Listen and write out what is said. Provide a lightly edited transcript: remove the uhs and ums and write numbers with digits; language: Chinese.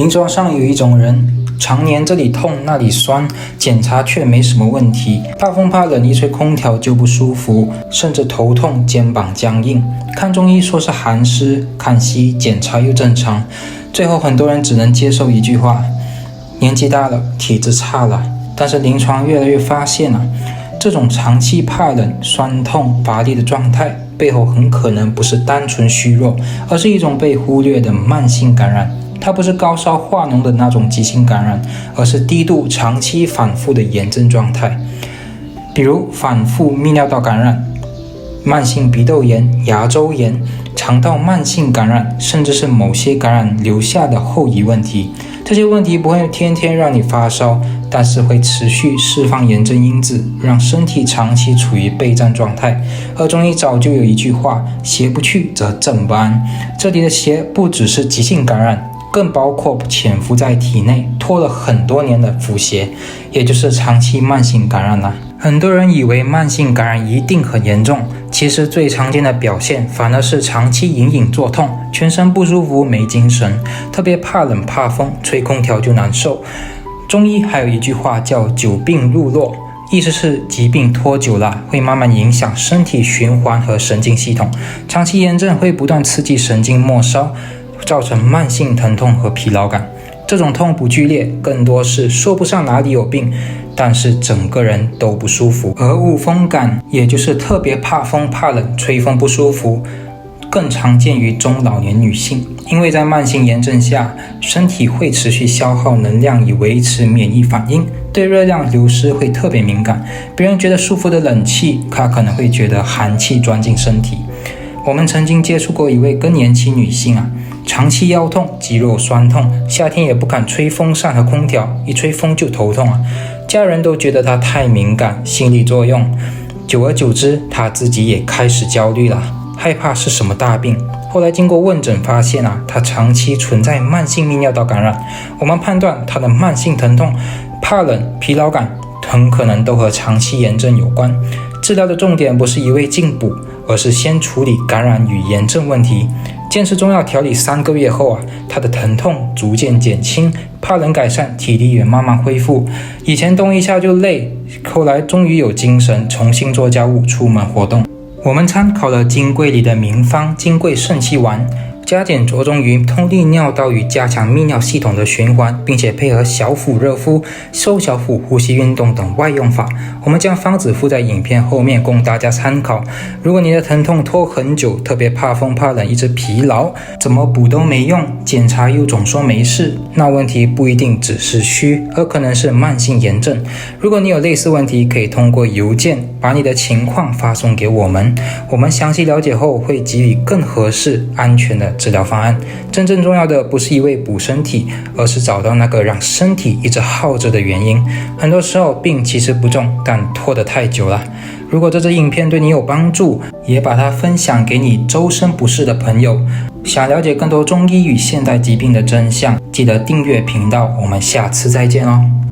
临床上有一种人，常年这里痛那里酸，检查却没什么问题，怕风怕冷一吹空调就不舒服，甚至头痛肩膀僵硬，看中医说是寒湿，看西医检查又正常，最后很多人只能接受一句话：年纪大了，体质差了。但是临床越来越发现这种长期怕冷、酸痛、乏力的状态背后很可能不是单纯虚弱，而是一种被忽略的慢性感染。它不是高烧化脓的那种急性感染，而是低度长期反复的炎症状态，比如反复泌尿道感染、慢性鼻窦炎、牙周炎、肠道慢性感染，甚至是某些感染留下的后遗问题。这些问题不会天天让你发烧，但是会持续释放炎症因子，让身体长期处于备战状态。而中医早就有一句话：邪不去则正不安。这里的邪不只是急性感染，更包括潜伏在体内拖了很多年的腹泻，也就是长期慢性感染了。很多人以为慢性感染一定很严重，其实最常见的表现反而是长期隐隐作痛，全身不舒服没精神，特别怕冷怕风，吹空调就难受。中医还有一句话叫久病入络，意思是疾病拖久了会慢慢影响身体循环和神经系统，长期炎症会不断刺激神经末梢，造成慢性疼痛和疲劳感。这种痛不剧烈，更多是说不上哪里有病，但是整个人都不舒服。而恶风感，也就是特别怕风怕冷，吹风不舒服，更常见于中老年女性。因为在慢性炎症下，身体会持续消耗能量以维持免疫反应，对热量流失会特别敏感。别人觉得舒服的冷气，他可能会觉得寒气钻进身体。我们曾经接触过一位更年期女性长期腰痛、肌肉酸痛，夏天也不敢吹风扇和空调，一吹风就头痛家人都觉得她太敏感，心理作用。久而久之，她自己也开始焦虑了，害怕是什么大病。后来经过问诊发现她长期存在慢性泌尿道感染。我们判断她的慢性疼痛、怕冷、疲劳感很可能都和长期炎症有关。治疗的重点不是一味进补，而是先处理感染与炎症问题。坚持中药调理3个月后他的疼痛逐渐减轻，怕冷改善，体力也慢慢恢复。以前动一下就累，后来终于有精神，重新做家务，出门活动。我们参考了金匮里的名方金匮肾气丸，加减着重于通利尿道与加强泌尿系统的循环，并且配合小腹热敷、收小腹呼吸运动等外用法。我们将方子附在影片后面供大家参考。如果你的疼痛拖很久，特别怕风怕冷，一直疲劳，怎么补都没用，检查又总说没事，那问题不一定只是虚，而可能是慢性炎症。如果你有类似问题，可以通过邮件把你的情况发送给我们，我们详细了解后会给予更合适、安全的治疗方案。真正重要的不是一味补身体，而是找到那个让身体一直耗着的原因。很多时候病其实不重，但拖得太久了。如果这支影片对你有帮助，也把它分享给你周身不适的朋友。想了解更多中医与现代疾病的真相，记得订阅频道，我们下次再见哦。